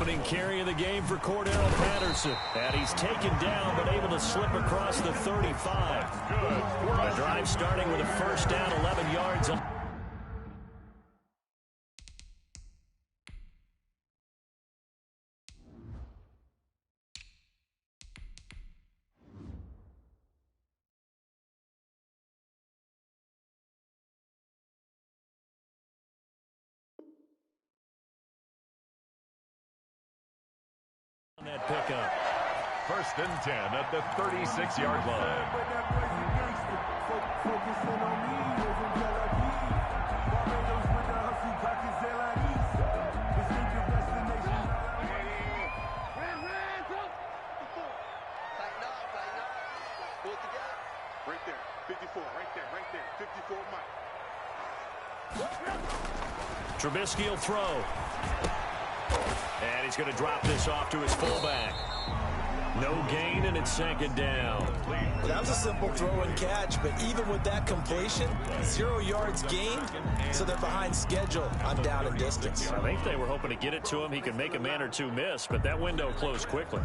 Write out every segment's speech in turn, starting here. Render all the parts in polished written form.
opening carry of the game for Cordero Patterson. And he's taken down but able to slip across the 35. The drive starting with a first down, 11 yards. That pickup. First and 10 at the 36-yard line. Right there, 54, right there, 54 Mike. Trubisky will throw. And he's going to drop this off to his fullback. No gain, and it's second down. Well, that was a simple throw and catch, but even with that completion, 0 yards gained, so they're behind schedule on down and distance. I think they were hoping to get it to him. He could make a man or two miss, but that window closed quickly.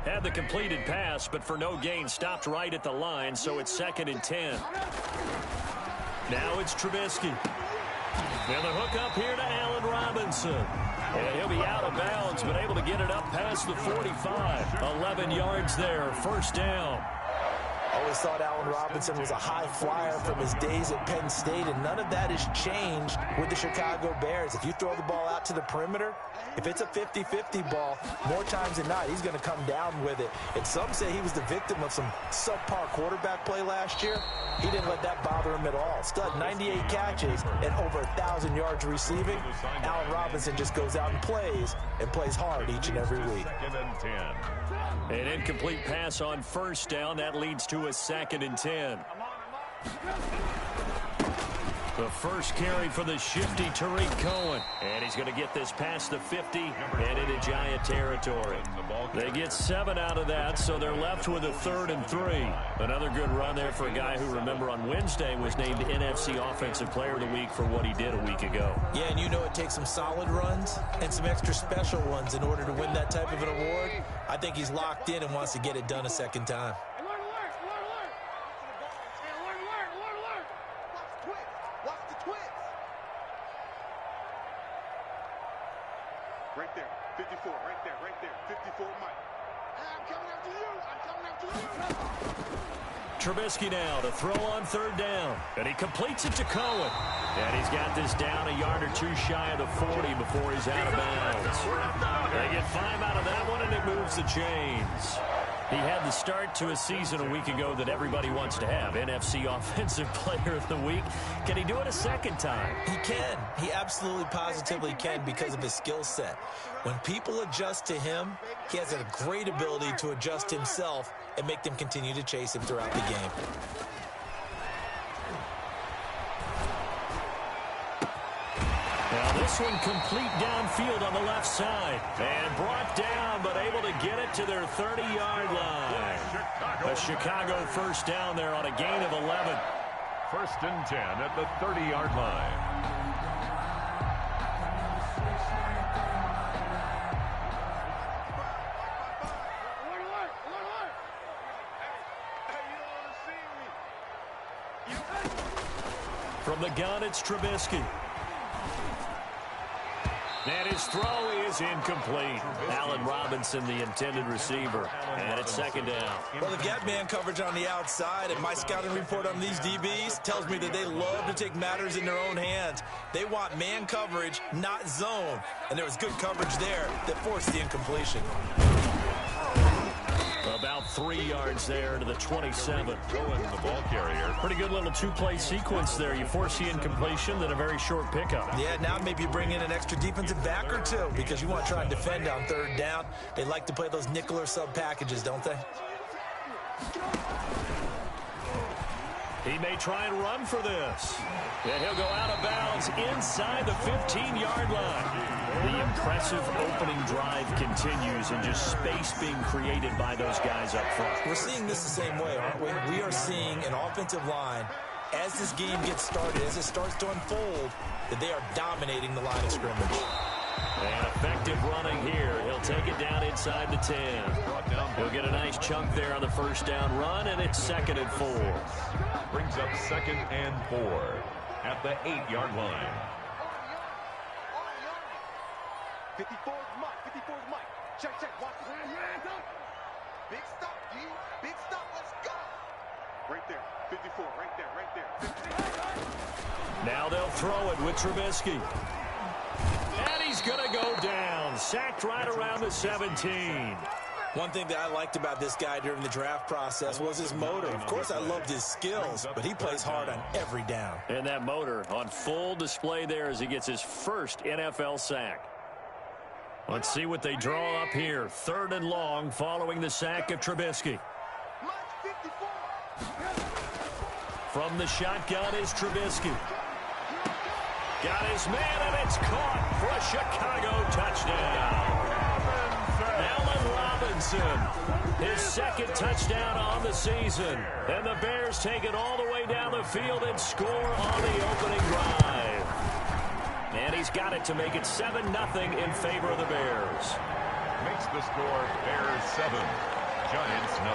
Had the completed pass, but for no gain, stopped right at the line, so it's second and 10. Now it's Trubisky. And the hook up here to Allen Robinson. And he'll be out of bounds, but able to get it up past the 45. 11 yards there, first down. Always thought Allen Robinson was a high flyer from his days at Penn State, and none of that has changed with the Chicago Bears. If you throw the ball out to the perimeter, if it's a 50-50 ball, more times than not, he's going to come down with it. And some say he was the victim of some subpar quarterback play last year. He didn't let that bother him at all. Stud, 98 catches and over 1,000 yards receiving. Allen Robinson just goes out and plays hard each and every week. Second and 10. An incomplete pass on first down. That leads to a second and 10. The first carry for the shifty Tariq Cohen. And he's going to get this past the 50 and into Giant territory. They get 7 out of that, so they're left with a 3rd and 3. Another good run there for a guy who, remember, on Wednesday was named NFC Offensive Player of the Week for what he did a week ago. Yeah, and you know it takes some solid runs and some extra special ones in order to win that type of an award. I think he's locked in and wants to get it done a second time. Right there, 54, right there, 54 Mike. I'm coming after you, Trubisky now to throw on 3rd down. And he completes it to Cohen. And he's got this down a yard or two shy of the 40 before he's out of bounds. They get 5 out of that one, and it moves the chains. He had the start to a season a week ago that everybody wants to have. NFC Offensive Player of the Week. Can he do it a second time? He can. He absolutely positively can because of his skill set. When people adjust to him, he has a great ability to adjust himself and make them continue to chase him throughout the game. Now this one complete downfield on the left side. And brought down, but able to get it to their 30-yard line. A Chicago first down there on a gain of 11. First and 10 at the 30-yard line. From the gun, it's Trubisky. And his throw is incomplete. Allen Robinson, the intended receiver. And it's second down. Well, they've got man coverage on the outside, and my scouting report on these DBs tells me that they love to take matters in their own hands. They want man coverage, not zone. And there was good coverage there that forced the incompletion. About 3 yards there to the 27. Cohen, the ball carrier. Pretty good little two-play sequence there. You force the incompletion, then a very short pickup. Yeah, now maybe you bring in an extra defensive back or two because you want to try and defend on 3rd down. They like to play those nickel or sub packages, don't they? He may try and run for this. And he'll go out of bounds inside the 15-yard line. The impressive opening drive continues, and just space being created by those guys up front. We're seeing this the same way, aren't we? We are seeing an offensive line as this game gets started, as it starts to unfold, that they are dominating the line of scrimmage. And effective running here. He'll take it down inside the 10. He'll get a nice chunk there on the first down run, and it's 2nd and 4. Brings up 2nd and 4 at the 8-yard line. 54's Mike. 54's Mike. Check. Watch this. Big stop, D. Big stop. Let's go. Right there. 54. Right there. 54. Now they'll throw it with Trubisky. And he's going to go down. Sacked right around the 17. One thing that I liked about this guy during the draft process was his motor. Of course, I loved his skills, but he plays hard on every down. And that motor on full display there as he gets his first NFL sack. Let's see what they draw up here. 3rd and long following the sack of Trubisky. From the shotgun is Trubisky. Got his man, and it's caught for a Chicago touchdown. Allen Robinson, his 2nd touchdown on the season. And the Bears take it all the way down the field and score on the opening drive. And he's got it to make it 7-0 in favor of the Bears. Makes the score Bears 7, Giants 0.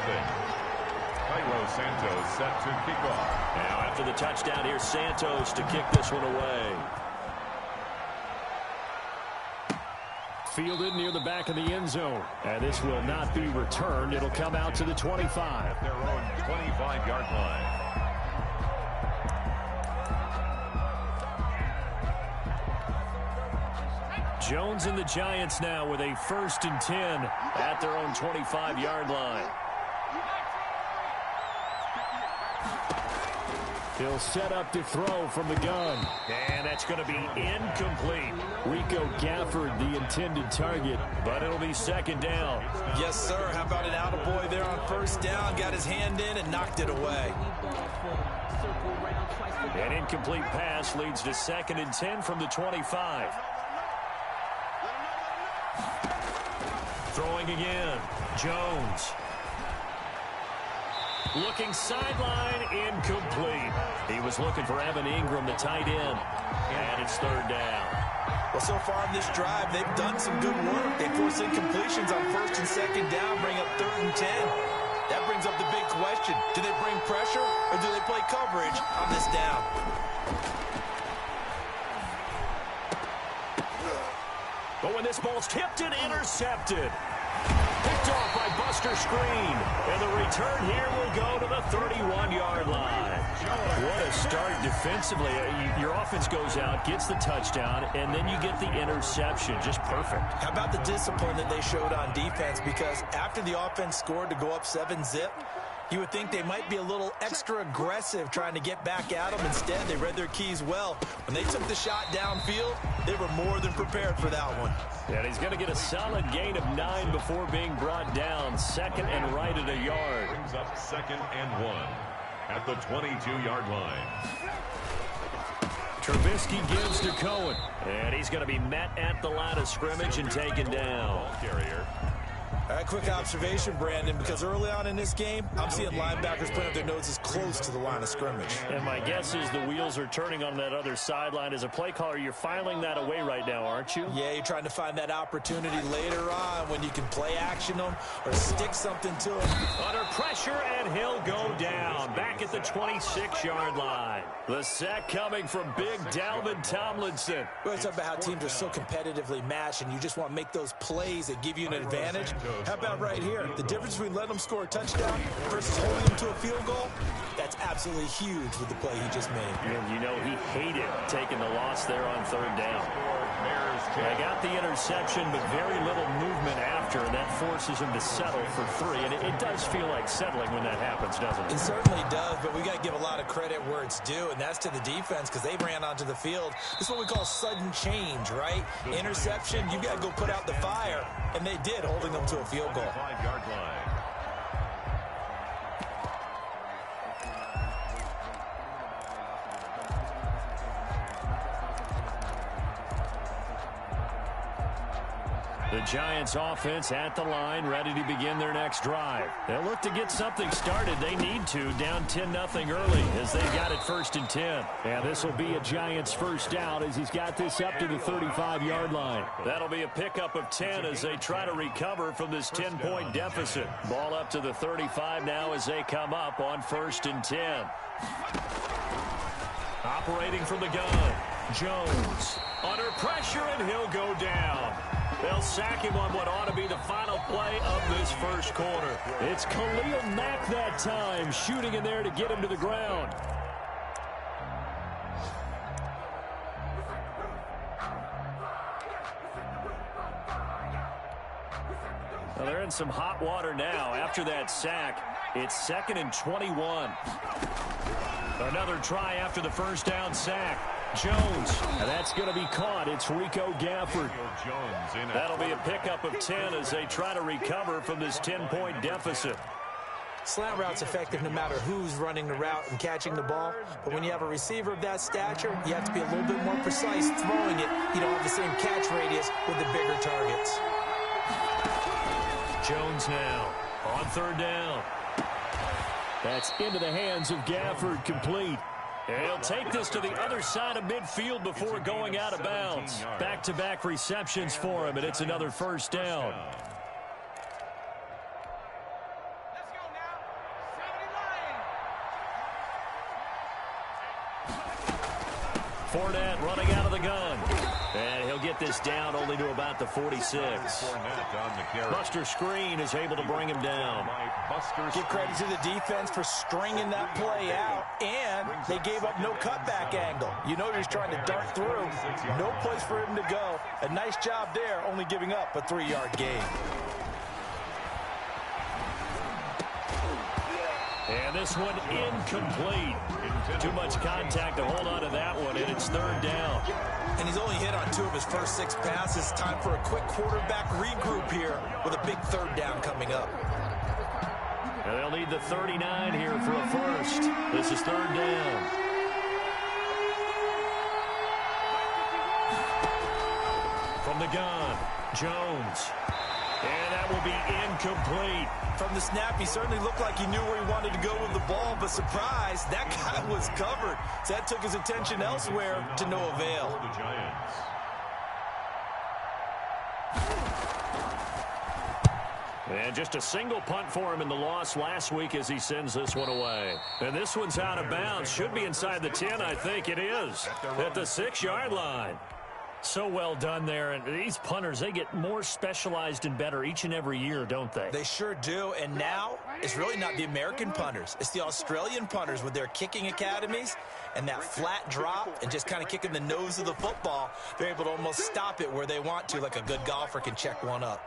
Cairo Santos set to kick off. Now after the touchdown, here's Santos to kick this one away. Fielded near the back of the end zone. And this will not be returned. It'll come out to the 25. At their own 25-yard line. Jones and the Giants now with a 1st and 10 at their own 25-yard line. He'll set up to throw from the gun. And that's going to be incomplete. Rico Gafford, the intended target, but it'll be 2nd down. Yes, sir. How about an attaboy there on 1st down? Got his hand in and knocked it away. An incomplete pass leads to 2nd and 10 from the 25. Throwing again. Jones. Looking sideline, incomplete. He was looking for Evan Ingram, the tight end. And it's 3rd down. Well, so far in this drive, they've done some good work. They force incompletions on 1st and 2nd down, bring up 3rd and 10. That brings up the big question. Do they bring pressure or do they play coverage on this down? But when this ball's tipped and intercepted. Picked off by Buster Screen. And the return here will go to the 31-yard line. What a start defensively. Your offense goes out, gets the touchdown, and then you get the interception. Just perfect. How about the discipline that they showed on defense? Because after the offense scored to go up 7-zip, you would think they might be a little extra aggressive trying to get back at them. Instead, they read their keys well. When they took the shot downfield, they were more than prepared for that one. And he's going to get a solid gain of 9 before being brought down. 2nd and right at a yard. Brings up 2nd and 1 at the 22-yard line. Trubisky gives to Cohen. And he's going to be met at the line of scrimmage and taken down. Carrier. All right, quick observation, Brandon, because early on in this game, I'm seeing linebackers putting up their noses close to the line of scrimmage. And my guess is the wheels are turning on that other sideline. As a play caller, you're filing that away right now, aren't you? Yeah, you're trying to find that opportunity later on when you can play action them or stick something to them. Under pressure, and he'll go down. Back at the 26-yard line. The sack coming from big Dalvin Tomlinson. We're talking about how teams are so competitively matched, and you just want to make those plays that give you an advantage. How about right here? The difference between letting them score a touchdown versus holding them to a field goal, that's absolutely huge with the play he just made. And you know he hated taking the loss there on 3rd down. I got the interception, but very little movement after, and that forces him to settle for 3. And it does feel like settling when that happens, doesn't it? It certainly does, but we got to give a lot of credit where it's due, and that's to the defense because they ran onto the field. This is what we call sudden change, right? Interception, you got to go put out the fire, and they did, holding them to a field goal. 5-yard line. The Giants offense at the line, ready to begin their next drive. They'll look to get something started. They need to, down 10-0 early as they've got it 1st and 10. And this will be a Giants first down as he's got this up to the 35-yard line. That'll be a pickup of 10 as they try to recover from this 10-point deficit. Ball up to the 35 now as they come up on 1st and 10. Operating from the gun, Jones under pressure, and he'll go down. They'll sack him on what ought to be the final play of this first quarter. It's Khalil Mack that time, shooting in there to get him to the ground. Well, they're in some hot water now. After that sack, it's 2nd and 21. Another try after the first down sack. Jones, and that's going to be caught. It's Rico Gafford. That'll be a pickup of 10 as they try to recover from this 10-point deficit. Slant route's effective no matter who's running the route and catching the ball. But when you have a receiver of that stature, you have to be a little bit more precise throwing it. You don't have the same catch radius with the bigger targets. Jones now on 3rd down. That's into the hands of Gafford, complete. He'll take this to the other side of midfield before going out of bounds. Back-to-back receptions for him, and it's another first down. Let's go now. Fournette running out of the gun. And he'll get this down only to about the 46. Buster Screen is able to bring him down. Give credit to the defense for stringing that play out, and they gave up no cutback angle. You know he's trying to dart through. No place for him to go. A nice job there, only giving up a 3-yard gain. And this one incomplete. Too much contact to hold on to that one, and it's 3rd down. And he's only hit on 2 of his first 6 passes. Time for a quick quarterback regroup here with a big 3rd down coming up. And they'll need the 39 here for a first. This is 3rd down. From the gun, Jones. And that will be incomplete. From the snap, he certainly looked like he knew where he wanted to go with the ball, but surprise, that guy was covered. So that took his attention elsewhere to no avail. And just a single punt for him in the loss last week as he sends this one away. And this one's out of bounds. Should be inside the 10, I think it is. At the 6-yard line. So well done there. And these punters, they get more specialized and better each and every year, don't they? They sure do. And now, it's really not the American punters. It's the Australian punters with their kicking academies and that flat drop and just kind of kicking the nose of the football. They're able to almost stop it where they want to, like a good golfer can check one up.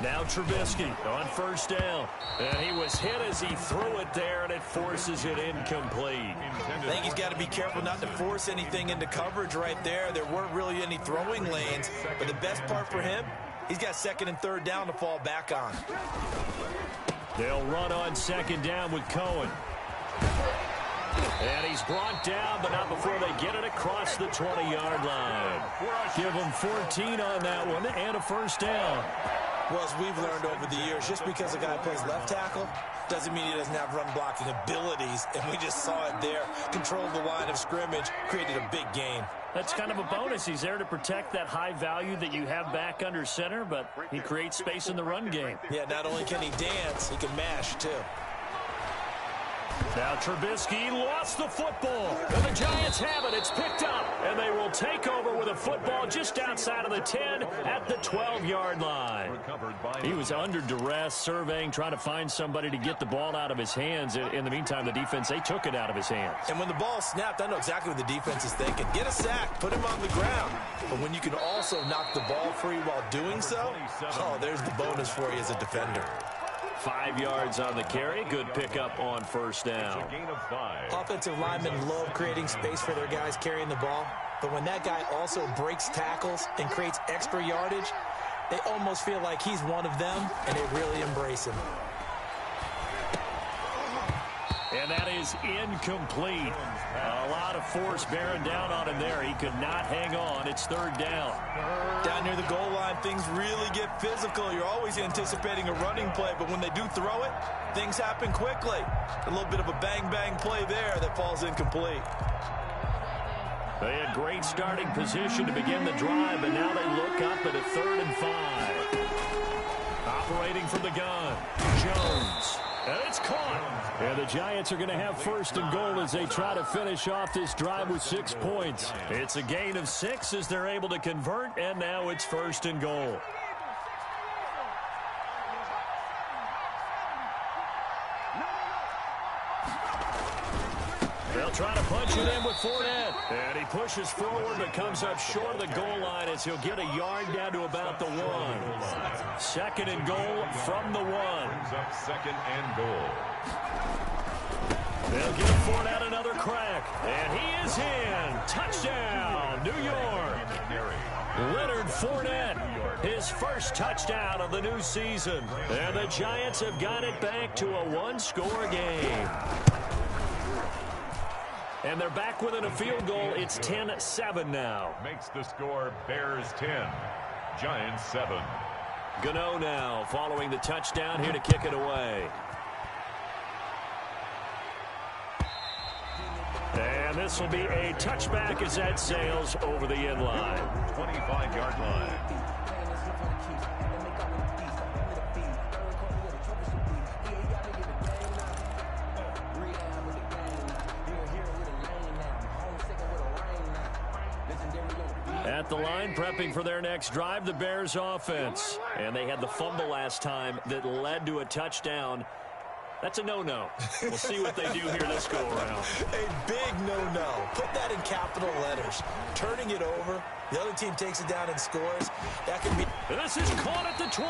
Now Trubisky on 1st down. And he was hit as he threw it there, and it forces it incomplete. I think he's got to be careful not to force anything into coverage right there. There weren't really any throwing lanes. But the best part for him, he's got 2nd and 3rd down to fall back on. They'll run on 2nd down with Cohen. And he's brought down, but not before they get it across the 20-yard line. Give him 14 on that one and a first down. Well, as we've learned over the years, just because a guy plays left tackle doesn't mean he doesn't have run-blocking abilities, and we just saw it there. Controlled the line of scrimmage, created a big gain. That's kind of a bonus. He's there to protect that high value that you have back under center, but he creates space in the run game. Yeah, not only can he dance, he can mash, too. Now Trubisky lost the football, and the Giants have it. It's picked up, and they will take over with a football just outside of the 10 at the 12-yard line. He was under duress, surveying, trying to find somebody to get the ball out of his hands. In the meantime, the defense, they took it out of his hands. And when the ball snapped, I know exactly what the defense is thinking. Get a sack, put him on the ground. But when you can also knock the ball free while doing so, oh, there's the bonus for you as a defender. 5 yards on the carry. Good pickup on 1st down. Offensive linemen love creating space for their guys carrying the ball. But when that guy also breaks tackles and creates extra yardage, they almost feel like he's one of them, and they really embrace him. And that is incomplete. A lot of force bearing down on him there. He could not hang on. It's third down. Down near the goal line, things really get physical. You're always anticipating a running play, but when they do throw it, things happen quickly. A little bit of a bang-bang play there that falls incomplete. They had great starting position to begin the drive, but now they look up at a 3rd and 5. Operating from the gun, Jones. And it's caught. And the Giants are going to have 1st and goal as they try to finish off this drive with 6 points. It's a gain of 6 as they're able to convert, and now it's 1st and goal. They'll try to punch it in with Fournette. And he pushes forward but comes up short of the goal line as he'll get a yard down to about the 1. 2nd and goal from the 1. Brings up 2nd and goal. They'll give Fournette another crack. And he is in. Touchdown, New York. Leonard Fournette, his first touchdown of the new season. And the Giants have got it back to a 1-score game. And they're back within a field goal. It's 10-7 now. Makes the score Bears 10, Giants 7. Gano now following the touchdown here to kick it away. And this will be a touchback as that sails over the end line. 25-yard line. At the line, prepping for their next drive, the Bears offense. And they had the fumble last time that led to a touchdown. That's a no-no. We'll see what they do here this go-around. A big no-no. Put that in capital letters. Turning it over, the other team takes it down and scores. That could be... This is caught at the 20.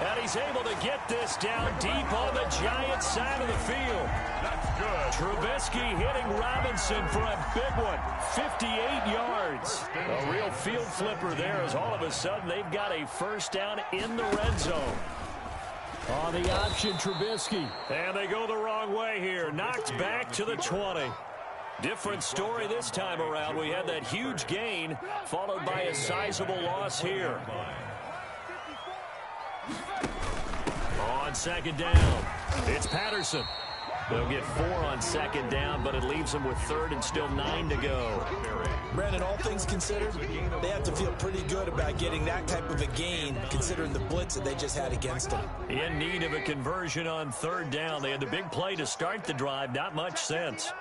And he's able to get this down deep on the Giants side of the field. That's good. Trubisky hitting Robinson for a big one. 58 yards. A real field flipper there as all of a sudden they've got a 1st down in the red zone. On the option, Trubisky. And they go the wrong way here. Knocked back to the 20. Different story this time around. We had that huge gain followed by a sizable loss here. On 2nd down, it's Patterson. They'll get 4 on 2nd down, but it leaves them with 3rd and still 9 to go. Brandon, all things considered, they have to feel pretty good about getting that type of a gain, considering the blitz that they just had against them. In need of a conversion on 3rd down. They had the big play to start the drive. Not much sense.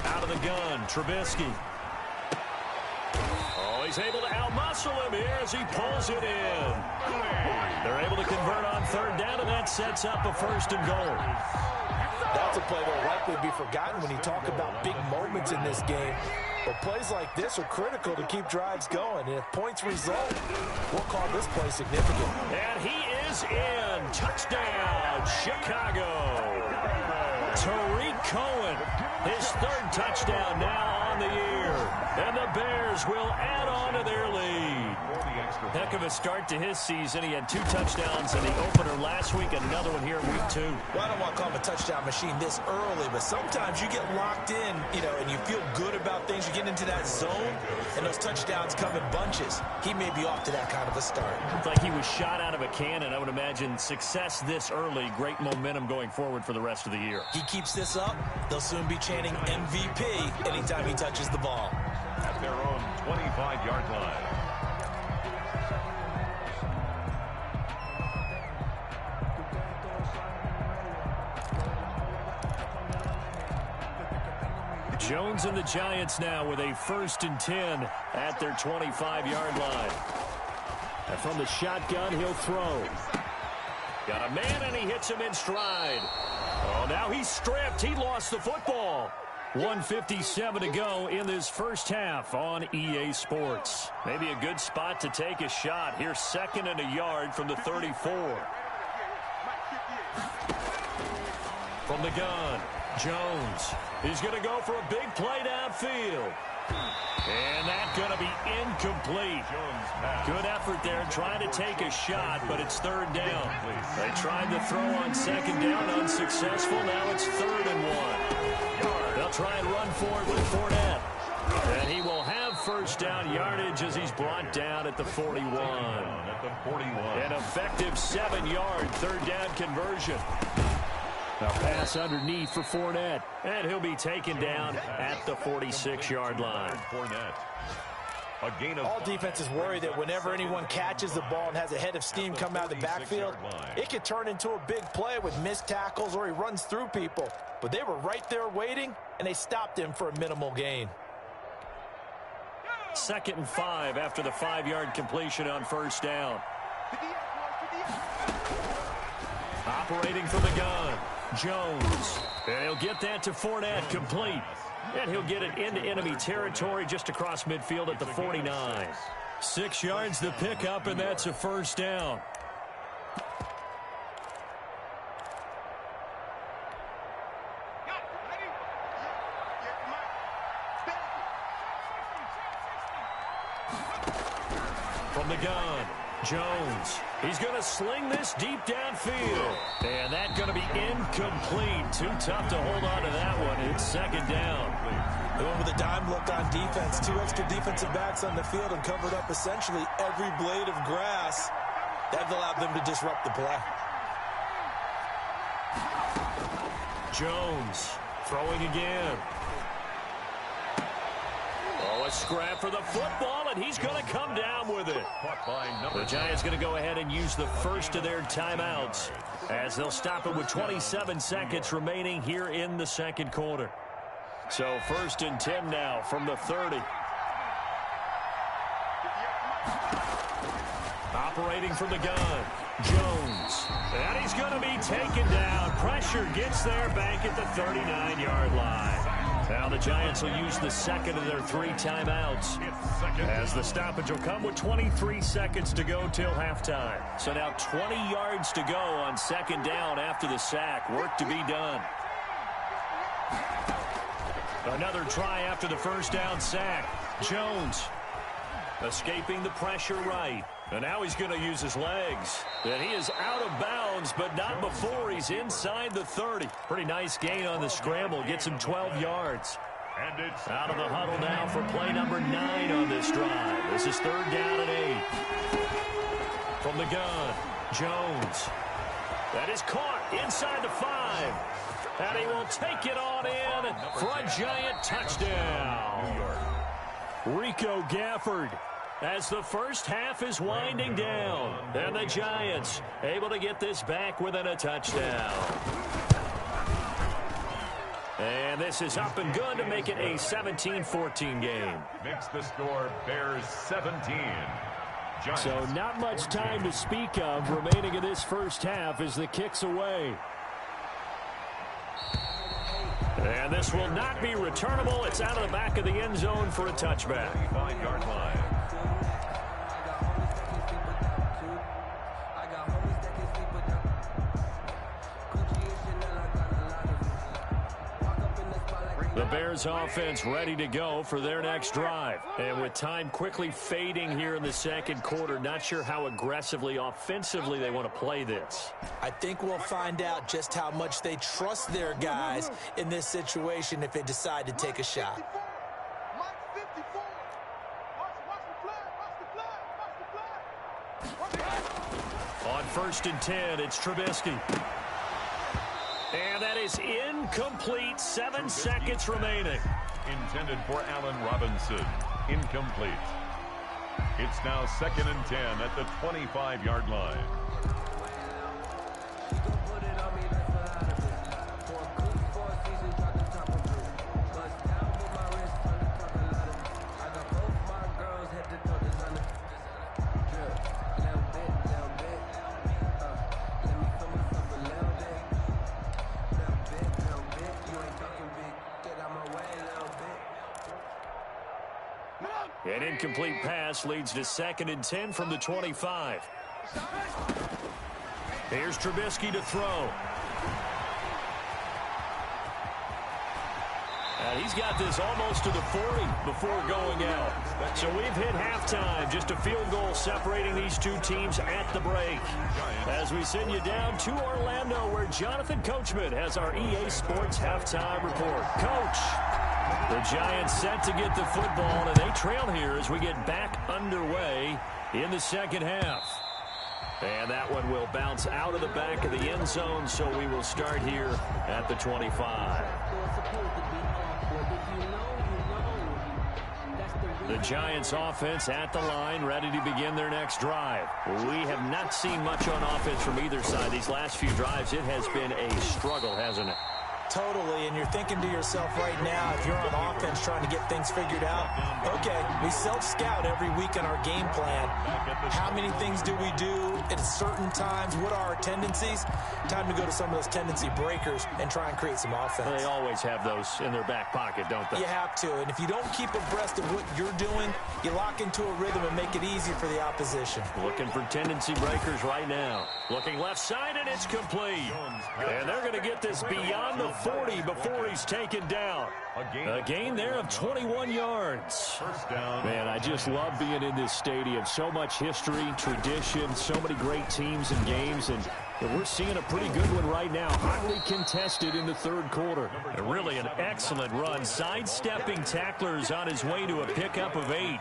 Out of the gun, Trubisky. Oh, he's able to outmuscle him here as he pulls it in. They're able to convert on 3rd down, and that sets up a 1st and goal. That's a play that will likely be forgotten when you talk about big moments in this game. But plays like this are critical to keep drives going. And if points result, we'll call this play significant. And he is in. Touchdown, Chicago. Tariq Cohen, his 3rd touchdown now on the year. And the Bears will add on to their lead. Heck of a start to his season. He had 2 touchdowns in the opener last week and another one here in week 2. Well, I don't want to call him a touchdown machine this early, but sometimes you get locked in, and you feel good about things. You get into that zone, and those touchdowns come in bunches. He may be off to that kind of a start. It's like he was shot out of a cannon. I would imagine success this early, great momentum going forward for the rest of the year. He keeps this up, they'll soon be chanting MVP anytime he touches the ball. At their own 25-yard line. Jones and the Giants now with a 1st and 10 at their 25-yard line. And from the shotgun, he'll throw. Got a man, and he hits him in stride. Oh, now he's stripped. He lost the football. 1:57 to go in this first half on EA Sports. Maybe a good spot to take a shot. Here's 2nd and a yard from the 34. From the gun, Jones. He's going to go for a big play downfield. And that's going to be incomplete. Good effort there trying to take a shot, but it's third down. They tried to throw on second down, unsuccessful. Now it's 3rd and 1. They'll try and run forward with Fournette. And he will have first down yardage as he's brought down at the 41. An effective 7-yard third down conversion. A pass underneath for Fournette, and he'll be taken down at the 46-yard line. All defenses worry that whenever anyone catches the ball and has a head of steam come out of the backfield, it can turn into a big play with missed tackles or he runs through people. But they were right there waiting, and they stopped him for a minimal gain. 2nd and 5 after the 5-yard completion on first down. Operating from the gun, Jones. And he'll get that to Fournette, complete. And he'll get it into enemy territory just across midfield at the 49. 6 yards to pick up, and that's a first down. From the gun, Jones. He's going to sling this deep downfield. And that's going to be incomplete. Too tough to hold on to that one. It's 2nd down. Going with a dime look on defense. 2 extra defensive backs on the field and covered up essentially every blade of grass. That allowed them to disrupt the play. Jones throwing again. Oh, a scrap for the football, and he's going to come down with it. The Giants going to go ahead and use the first of their timeouts as they'll stop it with 27 seconds remaining here in the second quarter. So 1st and 10 now from the 30. Operating from the gun, Jones. And he's going to be taken down. Pressure gets there back at the 39-yard line. Now the Giants will use the second of their 3 timeouts as the stoppage will come with 23 seconds to go till halftime. So now 20 yards to go on 2nd down after the sack. Work to be done. Another try after the first down sack. Jones escaping the pressure right. And now he's going to use his legs. And he is out of bounds, but not before he's inside the 30. Pretty nice gain on the scramble. Gets him 12 yards. And it's out of the huddle now for play number 9 on this drive. This is 3rd down and 8. From the gun, Jones. That is caught inside the 5. And he will take it on in for a Giant touchdown. Rico Gafford, as the first half is winding down. And the Giants able to get this back within a touchdown. And this is up and good to make it a 17-14 game. Makes the score Bears 17. Giants. So not much time to speak of remaining in this first half as the kick's away. And this will not be returnable. It's out of the back of the end zone for a touchback. 5-yard line. The Bears offense ready to go for their next drive. And with time quickly fading here in the second quarter, not sure how aggressively, offensively they want to play this. I think we'll find out just how much they trust their guys in this situation if they decide to take a shot. On 1st and 10, it's Trubisky. And that is incomplete. 7 seconds remaining. Intended for Allen Robinson. Incomplete. It's now 2nd and 10 at the 25-yard line. An incomplete pass leads to 2nd and 10 from the 25. Here's Trubisky to throw. And he's got this almost to the 40 before going out. So we've hit halftime. Just a field goal separating these two teams at the break. As we send you down to Orlando, where Jonathan Coachman has our EA Sports halftime report. Coach, the Giants set to get the football, and they trail here as we get back underway in the second half. And that one will bounce out of the back of the end zone, so we will start here at the 25. The Giants offense at the line, ready to begin their next drive. We have not seen much on offense from either side. These last few drives, it has been a struggle, hasn't it? Totally, and you're thinking to yourself right now, if you're on offense trying to get things figured out, okay, we self-scout every week in our game plan. How many things do we do at certain times? What are our tendencies? Time to go to some of those tendency breakers and try and create some offense. They always have those in their back pocket, don't they? You have to, and if you don't keep abreast of what you're doing, you lock into a rhythm and make it easy for the opposition. Looking for tendency breakers right now. Looking left side, and it's complete. And they're going to get this beyond the 40 before he's taken down. A gain there of 21 yards. First down. Man, I just love being in this stadium. So much history, tradition, so many great teams and games, and we're seeing a pretty good one right now. Hotly contested in the third quarter. And really an excellent run. Sidestepping tacklers on his way to a pickup of 8.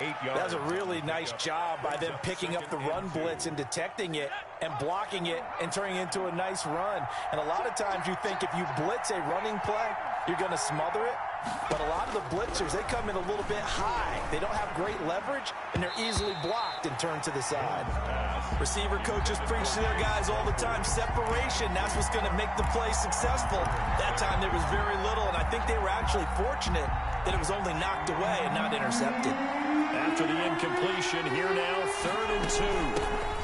8 yards. That's a really nice job by them picking up the run blitz and detecting it and blocking it and turning it into a nice run. And a lot of times you think if you blitz a running play, you're going to smother it. But a lot of the blitzers, they come in a little bit high. They don't have great leverage, and they're easily blocked and turned to the side. Receiver coaches preach to their guys all the time. Separation, that's what's going to make the play successful. That time there was very little, and I think they were actually fortunate that it was only knocked away and not intercepted. After the incompletion, here now, 3rd and 2.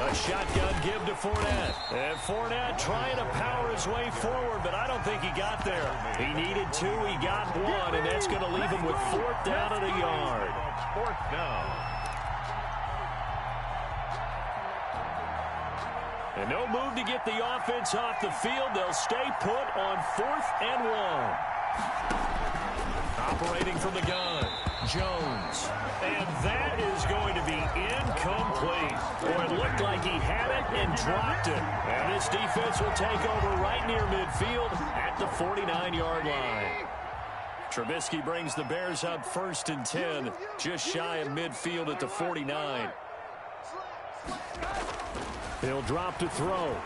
A shotgun give to Fournette. And Fournette trying to power his way forward, but I don't think he got there. He needed 2, he got 1, and that's going to leave him with 4th down and a yard. 4th down. And no move to get the offense off the field. They'll stay put on 4th and 1. Operating from the gun, Jones. And that is going to be incomplete. Boy, it looked like he had it and dropped it. And this defense will take over right near midfield at the 49-yard line. Trubisky brings the Bears up 1st and 10, just shy of midfield at the 49. He'll drop to throw.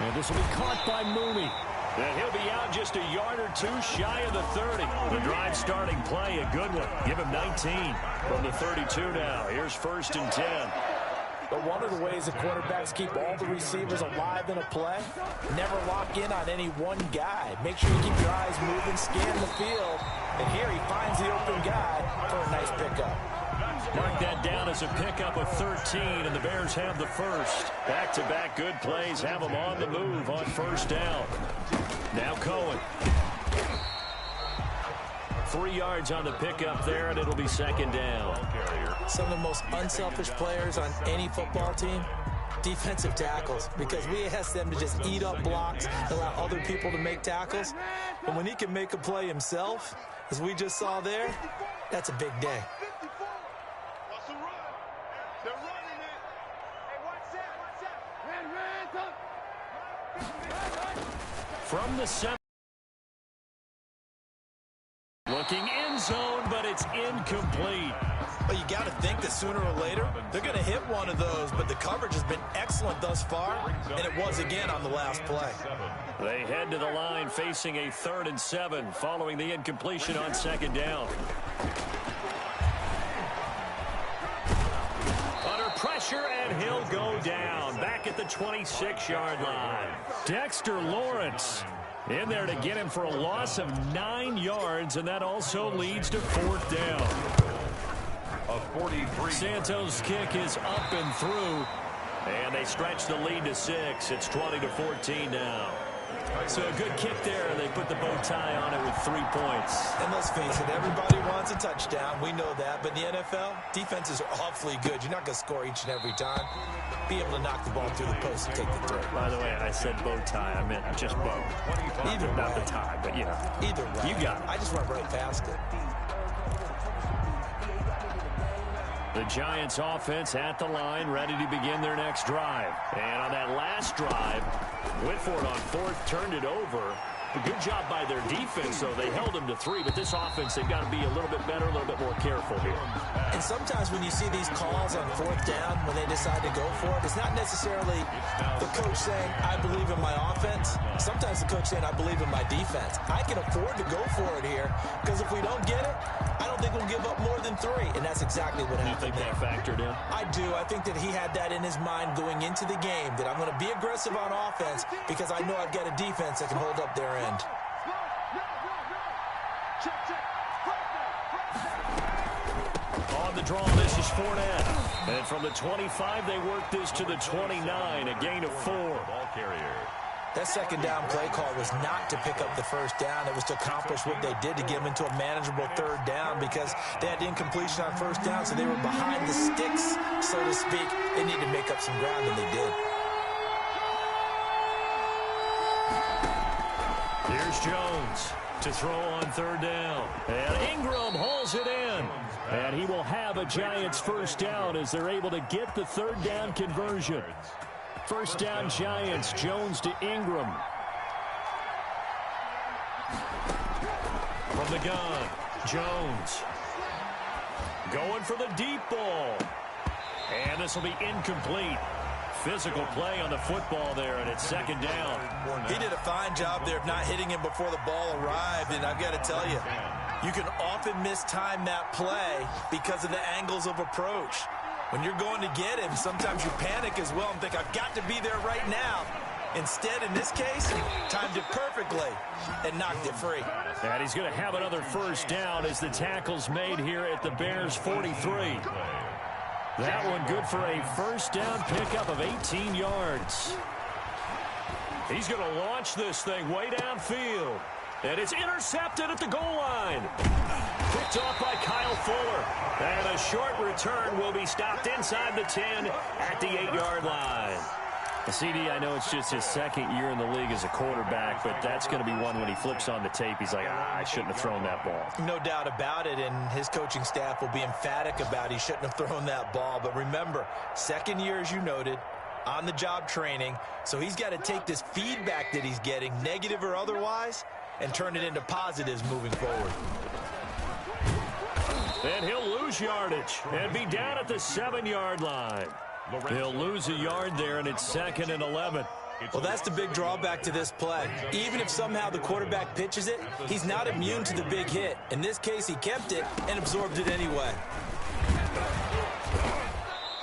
And this will be caught by Mooney. And he'll be out just a yard or 2 shy of the 30. The drive starting play, a good one. Give him 19 from the 32 now. Here's 1st and 10. But one of the ways the quarterbacks keep all the receivers alive in a play, never lock in on any one guy. Make sure you keep your eyes moving, scan the field. And here he finds the open guy for a nice pickup. Mark that down as a pickup of 13, and the Bears have the first. Back-to-back good plays have them on the move on 1st down. Now Cohen. 3 yards on the pickup there, and it'll be 2nd down. Some of the most unselfish players on any football team, defensive tackles, because we ask them to just eat up blocks, allow other people to make tackles. But when he can make a play himself, as we just saw there, that's a big day. From the 7. Looking end zone, but it's incomplete. Well, you got to think that sooner or later, they're going to hit one of those, but the coverage has been excellent thus far, and it was again on the last play. They head to the line facing a 3rd and 7 following the incompletion on 2nd down. Under pressure, and he'll go down. Back at the 26-yard line. Dexter Lawrence in there to get him for a loss of 9 yards, and that also leads to 4th down. A 43. Santos' kick is up and through, and they stretch the lead to 6. It's 20-14 now. So a good kick there, and they put the bow tie on it with 3 points. And let's face it, everybody wants a touchdown. We know that. But in the NFL, defenses are awfully good. You're not going to score each and every time. Be able to knock the ball through the post and take the throw. By the way, I said bow tie. I meant just bow. Either Not way. the tie, but yeah. Either way. You got it. I just went right past it. The Giants offense at the line, ready to begin their next drive. And on that last drive, Whitford on fourth turned it over. A good job by their defense, though. They held them to 3, but this offense, they've got to be a little bit better, a little bit more careful here. And sometimes when you see these calls on fourth down, when they decide to go for it, it's not necessarily the coach saying, I believe in my offense. Sometimes the coach saying, I believe in my defense. I can afford to go for it here, because if we don't get it, I don't think we'll give up more than 3. And that's exactly what happened. You think that factored in? I do. I think that he had that in his mind going into the game, that I'm going to be aggressive on offense because I know I've got a defense that can hold up their end. On the draw, this is Fournette. And from the 25, they work this to the 29, a gain of 4. Ball carrier. That second down play call was not to pick up the first down. It was to accomplish what they did to get them into a manageable third down because they had incompletion on first down, so they were behind the sticks, so to speak. They needed to make up some ground, and they did. Here's Jones to throw on third down. And Ingram hauls it in. And he will have a Giants first down as they're able to get the third down conversion. First down Giants, Jones to Ingram. From the gun, Jones. Going for the deep ball. And this will be incomplete. Physical play on the football there, and it's second down. He did a fine job there of not hitting him before the ball arrived, and I've got to tell you, you can often mistime that play because of the angles of approach. When you're going to get him, sometimes you panic as well and think, I've got to be there right now. Instead, in this case, timed it perfectly and knocked it free. And he's going to have another first down as the tackle's made here at the Bears' 43. That one good for a first down pickup of 18 yards. He's going to launch this thing way downfield. And it's intercepted at the goal line. Picked off by Kyle Fuller. And a short return will be stopped inside the 10 at the 8-yard line. CD, I know it's just his second year in the league as a quarterback, but that's going to be one when he flips on the tape. He's like, I shouldn't have thrown that ball. No doubt about it, and his coaching staff will be emphatic about he shouldn't have thrown that ball. But remember, second year, as you noted, on-the-job training, so he's got to take this feedback that he's getting, negative or otherwise, and turn it into positives moving forward. And he'll lose yardage and be down at the 7-yard line. He'll lose a yard there, and it's 2nd and 11. Well, that's the big drawback to this play. Even if somehow the quarterback pitches it, he's not immune to the big hit. In this case, he kept it and absorbed it anyway.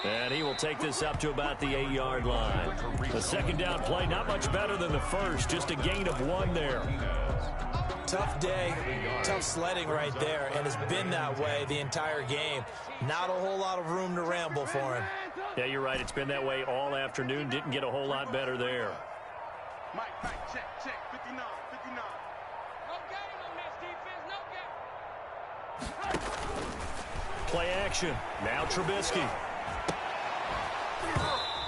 And he will take this up to about the 8-yard line. The second down play, not much better than the first, just a gain of 1 there. Tough day, tough sledding right there, and it's been that way the entire game. Not a whole lot of room to ramble for him. Yeah, you're right. It's been that way all afternoon. Didn't get a whole lot better there. Mike, check, 59, 59. No game on this defense, no game. Play action. Now Trubisky.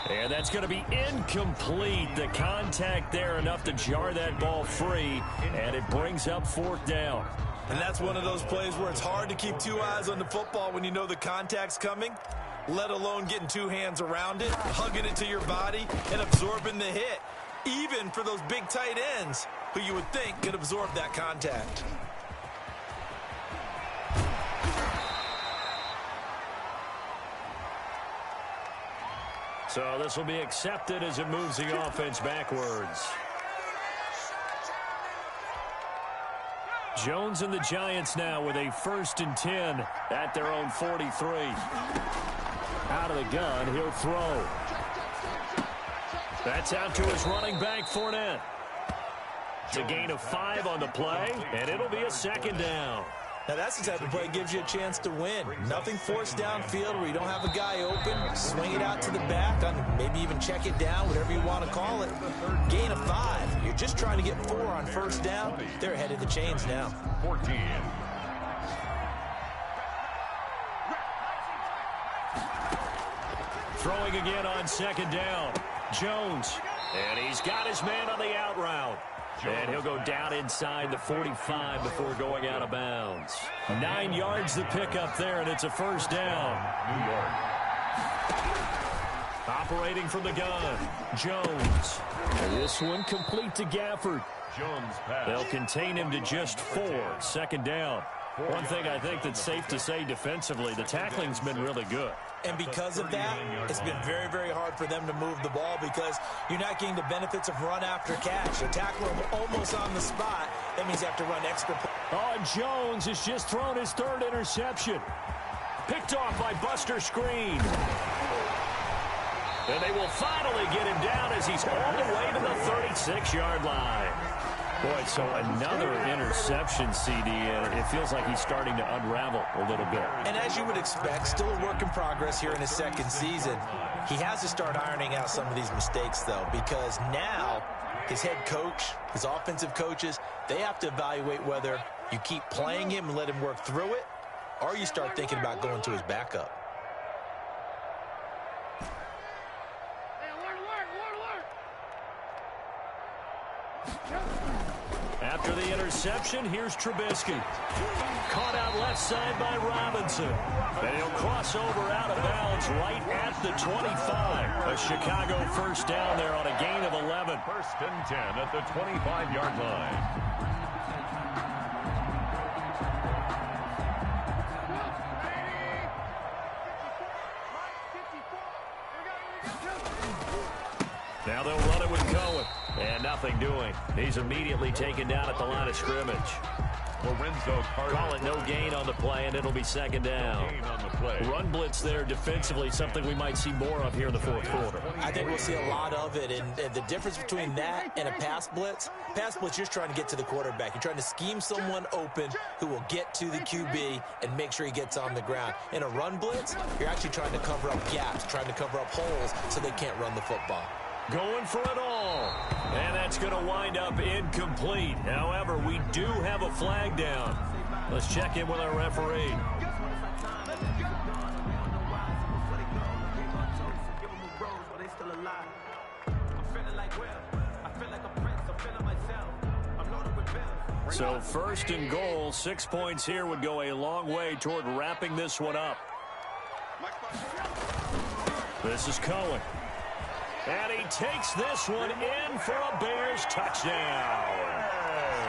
And that's going to be incomplete. The contact there enough to jar that ball free, and it brings up 4th down. And that's one of those plays where it's hard to keep 2 eyes on the football when you know the contact's coming, let alone getting 2 hands around it, hugging it to your body, and absorbing the hit, even for those big tight ends who you would think could absorb that contact. So this will be accepted as it moves the offense backwards. Jones and the Giants now with a 1st and 10 at their own 43. Out of the gun, he'll throw. That's out to his running back, Fournette. It's a gain of 5 on the play, and it'll be a 2nd down. Now, that's the type of play that gives you a chance to win. Nothing forced downfield where you don't have a guy open. Swing it out to the back, maybe even check it down, whatever you want to call it. Gain of 5. You're just trying to get 4 on first down. They're ahead of the chains now. 14. Throwing again on second down. Jones. And he's got his man on the out route. And he'll go down inside the 45 before going out of bounds. 9 yards the pickup there, and it's a first down. New York. Operating from the gun, Jones. And this one complete to Gafford. Jones pass. They'll contain him to just 4. Second down. One thing I think that's safe to say defensively, the tackling's been really good. And because of that, it's been very, very hard for them to move the ball because you're not getting the benefits of run after catch. You tackle him almost on the spot. That means you have to run extra. Oh, Jones has just thrown his 3rd interception. Picked off by Buster Screen. And they will finally get him down as he's all the way to the 36-yard line. Boy, so another interception, CD, and it feels like he's starting to unravel a little bit. And as you would expect, still a work in progress here in his 2nd season. He has to start ironing out some of these mistakes, though, because now his head coach, his offensive coaches, they have to evaluate whether you keep playing him and let him work through it, or you start thinking about going to his backup. After the interception, here's Trubisky. Caught out left side by Robinson. And he'll cross over out of bounds right at the 25. A Chicago first down there on a gain of 11. 1st and 10 at the 25-yard line. Now they'll run it with Cohen. And nothing doing. He's immediately taken down at the line of scrimmage. Lorenzo Carter. Call it no gain on the play, and it'll be second down. Gain on the play. Run blitz there defensively, something we might see more of here in the 4th quarter. I think we'll see a lot of it, and the difference between that and a pass blitz, you're just trying to get to the quarterback. You're trying to scheme someone open who will get to the QB and make sure he gets on the ground. In a run blitz, you're actually trying to cover up gaps, trying to cover up holes so they can't run the football. Going for it all. And that's going to wind up incomplete. However, we do have a flag down. Let's check in with our referee. So 1st and goal, 6 points here would go a long way toward wrapping this one up. This is Cohen. And he takes this one in for a Bears touchdown.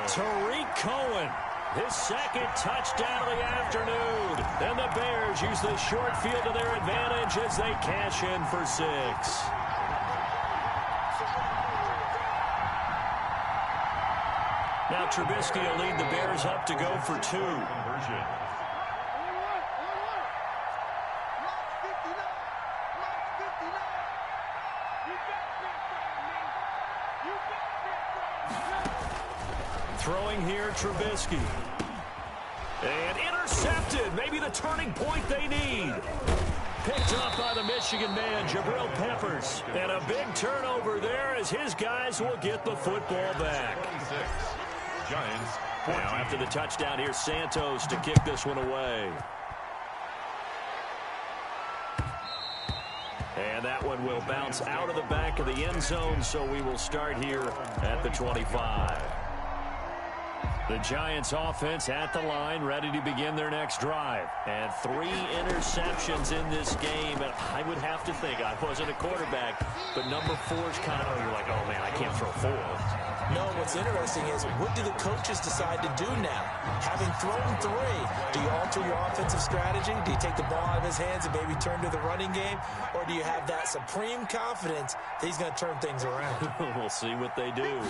Tariq Cohen, his 2nd touchdown of the afternoon. And the Bears use the short field to their advantage as they cash in for 6. Now Trubisky will lead the Bears up to go for 2. Conversion. Throwing here, Trubisky. And intercepted. Maybe the turning point they need. Picked up by the Michigan man, Jabril Peppers. And a big turnover there as his guys will get the football back. 26. Giants. Now after the touchdown, here's Santos to kick this one away. And that one will bounce out of the back of the end zone, so we will start here at the 25. The Giants offense at the line, ready to begin their next drive. And 3 interceptions in this game. And I would have to think, I wasn't a quarterback, but number 4 is kind of, you're like, oh man, I can't throw 4. No, what's interesting is what do the coaches decide to do now? Having thrown 3, do you alter your offensive strategy? Do you take the ball out of his hands and maybe turn to the running game? Or do you have that supreme confidence that he's going to turn things around? We'll see what they do.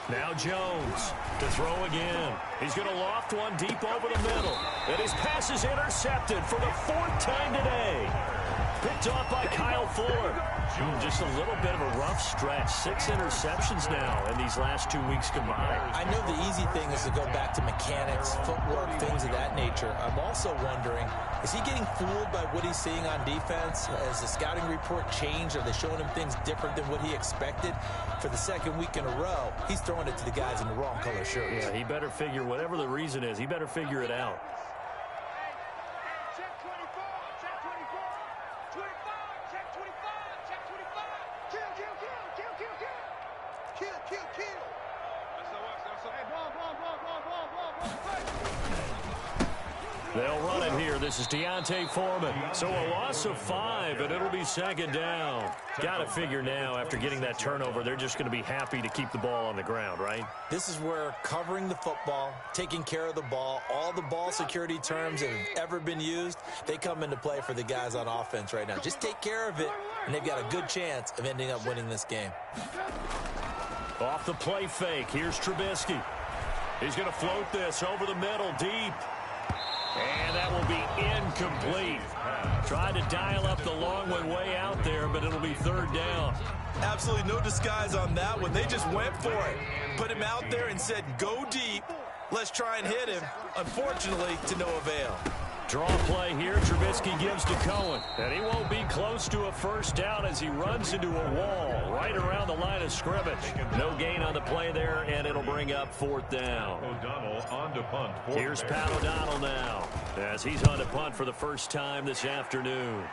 Now Jones to throw again. He's going to loft one deep over the middle. And his pass is intercepted for the 4th time today. Picked off by Kyle Fuller. Just a little bit of a rough stretch. 6 interceptions now in these last 2 weeks combined. I know the easy thing is to go back to mechanics, footwork, things of that nature. I'm also wondering, is he getting fooled by what he's seeing on defense? Has the scouting report changed? Are they showing him things different than what he expected? For the second week in a row, he's throwing it to the guys in the wrong color shirts. Yeah, he better figure, whatever the reason is, he better figure it out. Check 24, check 24, 25, check 25, check 25. Kill, kill, kill, kill, kill, kill. Kill, kill, kill. Hey, ball. They'll run it here. This is Deontay Foreman. So a loss of 5, and it'll be second down. Got to figure now, after getting that turnover, they're just going to be happy to keep the ball on the ground, right? This is where covering the football, taking care of the ball, all the ball security terms that have ever been used, they come into play for the guys on offense right now. Just take care of it, and they've got a good chance of ending up winning this game. Off the play fake, here's Trubisky. He's going to float this over the middle, deep. And that will be incomplete. Tried to dial up the long one way out there, but it'll be third down. Absolutely no disguise on that one. They just went for it. Put him out there and said, go deep. Let's try and hit him. Unfortunately, to no avail. Draw play here. Trubisky gives to Cohen. And he won't be close to a first down as he runs into a wall right around the line of scrimmage. No gain on the play there, and it'll bring up fourth down. O'Donnell on to punt. Here's Pat O'Donnell now as he's on to punt for the first time this afternoon.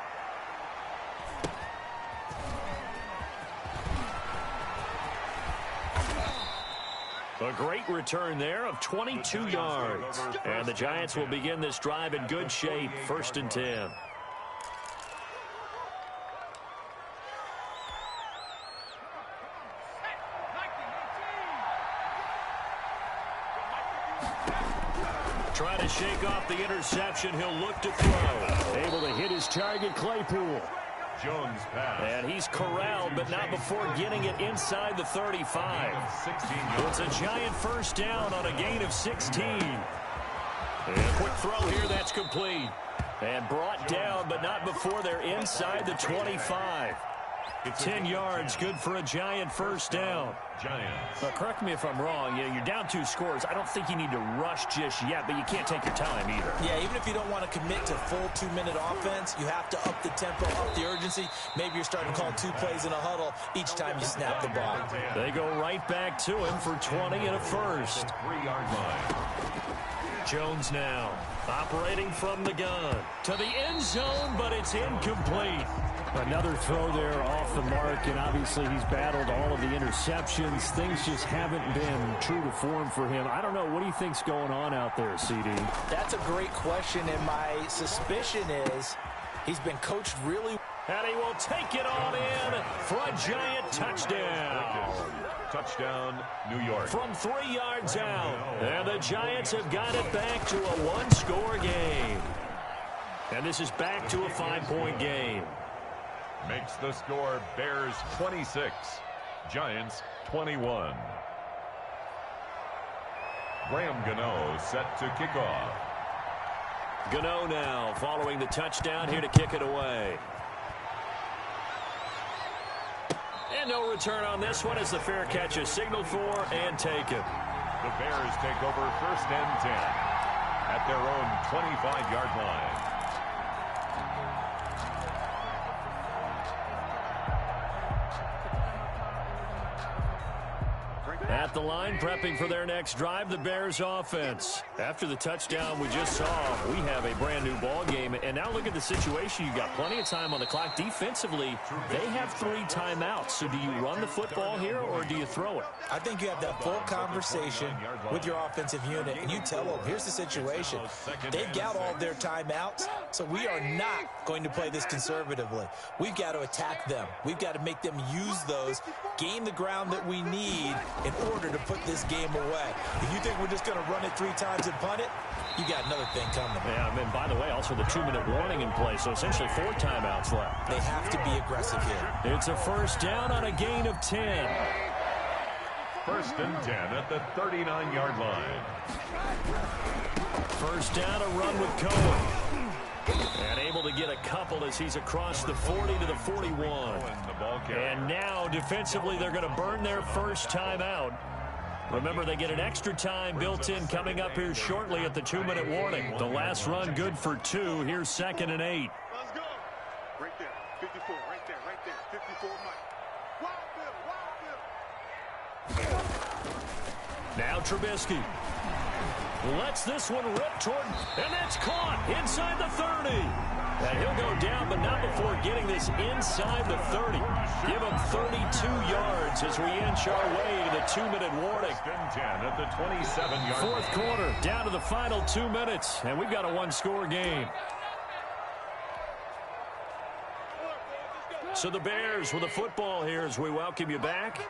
A great return there of 22 yards. And the Giants will begin this drive in good shape. 1st and 10. Try to shake off the interception. He'll look to throw. Able to hit his target, Claypool. Jones pass. And he's corralled, but not before getting it inside the 35. It's a giant first down on a gain of 16. And a quick throw here, that's complete. And brought down, but not before they're inside the 25. 10 yards, good for a giant first down. Giants. Correct me if I'm wrong. You're down 2 scores. I don't think you need to rush just yet, but you can't take your time either. Yeah, even if you don't want to commit to full 2-minute offense, you have to up the tempo, up the urgency. Maybe you're starting to call 2 plays in a huddle each time you snap the ball. They go right back to him for 20 and a first. 3-yard line. Jones now operating from the gun to the end zone, but it's incomplete. Another throw there off the mark, and obviously he's battled all of the interceptions. Things just haven't been true to form for him. I don't know. What do you think's going on out there, CD? That's a great question, and my suspicion is he's been coached really. And he will take it on in for a giant touchdown. Touchdown, New York. From 3 yards out. And the Giants have got it back to a 1-score game. And this is back to a 5-point game. Makes the score Bears 26, Giants 21. Graham Gano set to kick off. Gano now following the touchdown here to kick it away. And no return on this one as the fair catch is signaled for and taken. The Bears take over 1st and 10 at their own 25-yard line. At the line, prepping for their next drive, the Bears offense. After the touchdown we just saw, we have a brand new ball game. And now look at the situation. You've got plenty of time on the clock. Defensively, they have 3 timeouts. So do you run the football here or do you throw it? I think you have that full conversation with your offensive unit, and you tell them, here's the situation. They've got all their timeouts, so we are not going to play this conservatively. We've got to attack them. We've got to make them use those, gain the ground that we need in order to put this game away. If you think we're just going to run it 3 times and punt it, you got another thing coming. Yeah, I mean, by the way, also the 2-minute warning in place, so essentially 4 timeouts left. They have to be aggressive here. It's a first down on a gain of 10. 1st and 10 at the 39-yard line. First down, a run with Cohen. And able to get a couple as he's across the 40 to the 41. And now, defensively, they're going to burn their first timeout. Remember, they get an extra time built in coming up here shortly at the 2-minute warning. The last run good for 2. Here's 2nd and 8. Let's go. Right there. 54. Right there. Right there. 54 Mike. Wild Bill. Now Trubisky lets this one rip toward, and that's caught inside the 30. And he'll go down, but not before getting this inside the 30. Give him 32 yards as we inch our way to the 2-minute warning. 10 at the 27-yard. Fourth quarter, down to the final 2 minutes, and we've got a one-score game. So the Bears with the football here as we welcome you back.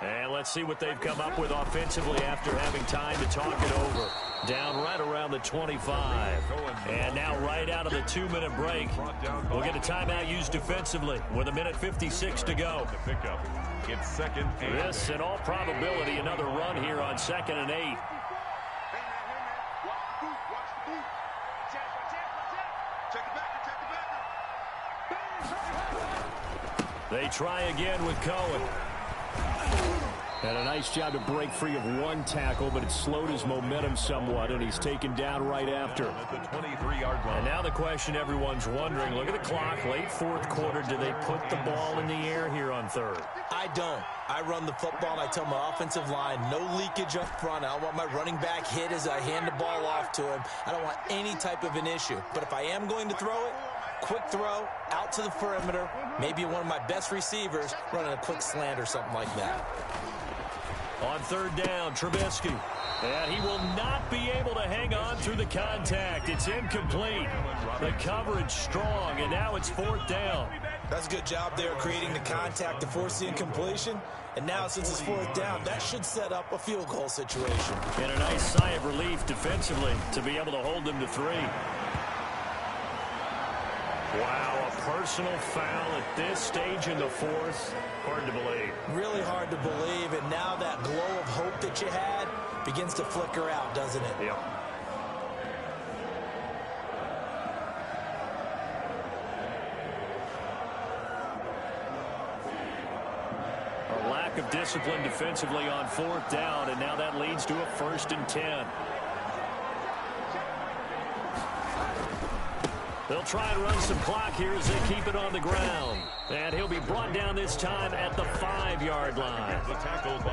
And let's see what they've come up with offensively after having time to talk it over. Down right around the 25. And now right out of the 2-minute break, we'll get a timeout used defensively with 1:56 to go. It's 2nd and 8. This, in all probability, another run here on 2nd and 8. Hey, man. Watch the boot. Watch the boot. Check it back. They try again with Cohen. And a nice job to break free of one tackle, but it slowed his momentum somewhat, and he's taken down right after. At the 23-yard line. And now the question everyone's wondering, look at the clock, late fourth quarter, do they put the ball in the air here on 3rd? I don't. I run the football, and I tell my offensive line, no leakage up front. I don't want my running back hit as I hand the ball off to him. I don't want any type of an issue. But if I am going to throw it, quick throw, out to the perimeter, maybe one of my best receivers running a quick slant or something like that. On 3rd down, Trubisky. And he will not be able to hang on through the contact. It's incomplete. The coverage strong, and now it's 4th down. That's a good job there creating the contact to force the incompletion. And now, since it's 4th down, that should set up a field goal situation. And a nice sigh of relief defensively to be able to hold them to 3. Wow, a personal foul at this stage in the 4th. Hard to believe. Really hard to believe, and now that glow of hope that you had begins to flicker out, doesn't it? Yep. A lack of discipline defensively on 4th down, and now that leads to a 1st and 10. They'll try and run some clock here as they keep it on the ground. And he'll be brought down this time at the 5-yard line.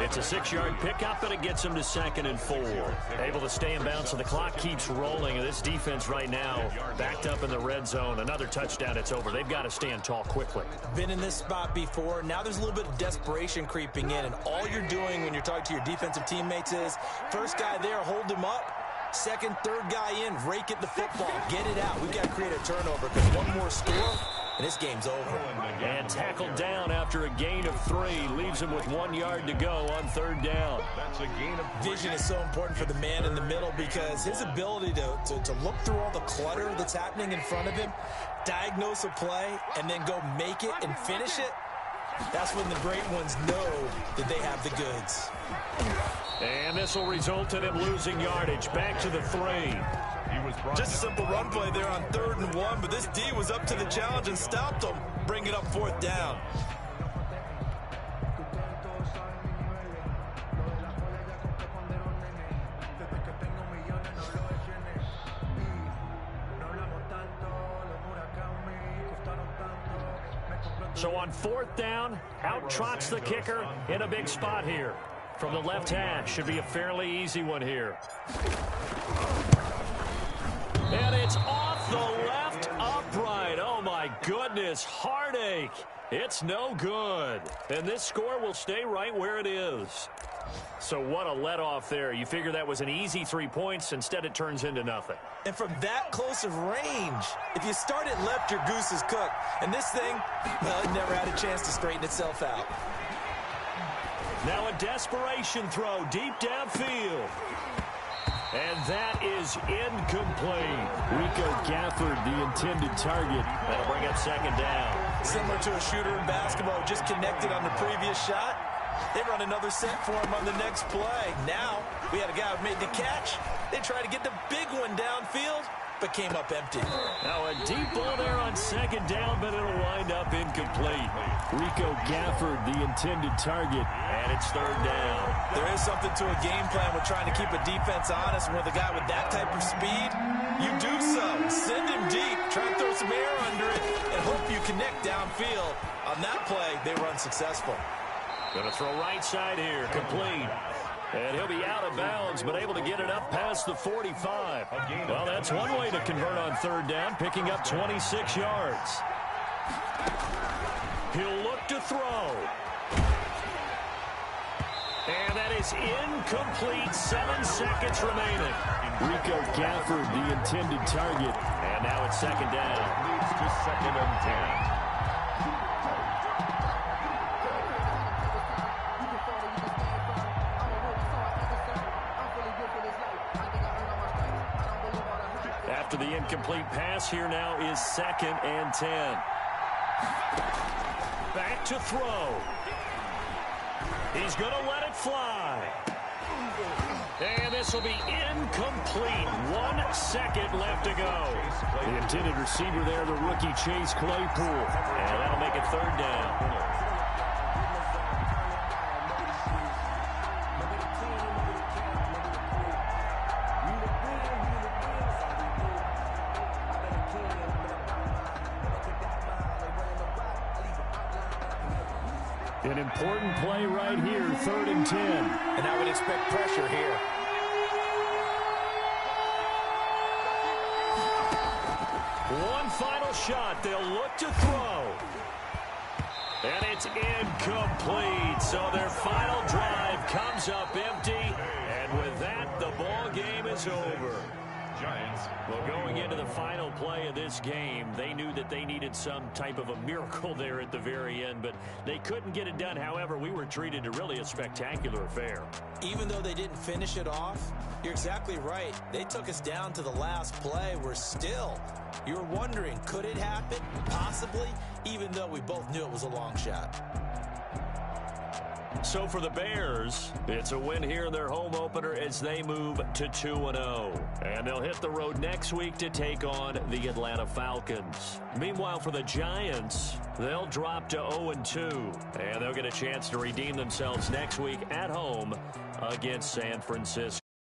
It's a 6-yard pickup, and it gets him to 2nd and 4. Able to stay in bounds, so the clock keeps rolling. And this defense right now backed up in the red zone. Another touchdown, it's over. They've got to stand tall quickly. Been in this spot before. Now there's a little bit of desperation creeping in. And all you're doing when you're talking to your defensive teammates is, first guy there, hold him up. Second, third guy in, rake at the football. Get it out. We've got to create a turnover because one more score, and this game's over. And tackled down after a gain of 3. Leaves him with 1 yard to go on 3rd down. That's a gain of 3. Vision is so important for the man in the middle because his ability to look through all the clutter that's happening in front of him, diagnose a play, and then go make it and finish it, that's when the great ones know that they have the goods. And this will result in him losing yardage. Back to the 3. Just a simple run play there on 3rd and 1, but this D was up to the challenge and stopped him. Bring it up 4th down. So on 4th down, out trots the kicker in a big spot here. From the left hash, should be a fairly easy one here. And it's off the left upright. Oh, my goodness, heartache. It's no good. And this score will stay right where it is. So what a let-off there. You figure that was an easy 3 points. Instead, it turns into nothing. And from that close of range, if you start it left, your goose is cooked. And this thing, well, it never had a chance to straighten itself out. Now a desperation throw deep downfield. And that is incomplete. Rico Gafford, the intended target. That'll bring up 2nd down. Similar to a shooter in basketball, just connected on the previous shot. They run another set for him on the next play. Now, we had a guy who made the catch. They try to get the big one downfield. but came up empty. Now a deep ball there on second down, but it'll wind up incomplete. Rico Gafford, the intended target. And it's third down. There is something to a game plan with trying to keep a defense honest. And with a guy with that type of speed, you do so. Send him deep, try to throw some air under it, and hope you connect downfield. On that play, they were unsuccessful. Going to throw right side here, complete. And he'll be out of bounds, but able to get it up past the 45. Well, that's one way to convert on third down, picking up 26 yards. He'll look to throw. And that is incomplete. 7 seconds remaining. Rico Gafford, the intended target. And now it's second down. Leads to 2nd and 10. After the incomplete pass, here now is 2nd and 10. Back to throw. He's going to let it fly. And this will be incomplete. 1 second left to go. The intended receiver there, the rookie Chase Claypool. And that'll make it third down. An important play right here, 3rd and 10. And I would expect pressure here. One final shot. They'll look to throw. And it's incomplete. So their final drive comes up empty. And with that, the ball game is over. Giants. Well, going into the final play of this game, they knew that they needed some type of a miracle there at the very end, but they couldn't get it done. However, we were treated to really a spectacular affair. Even though they didn't finish it off, you're exactly right. They took us down to the last play. We're still, you're wondering, could it happen? Possibly, even though we both knew it was a long shot. So for the Bears, it's a win here in their home opener as they move to 2-0. And they'll hit the road next week to take on the Atlanta Falcons. Meanwhile, for the Giants, they'll drop to 0-2. And they'll get a chance to redeem themselves next week at home against San Francisco.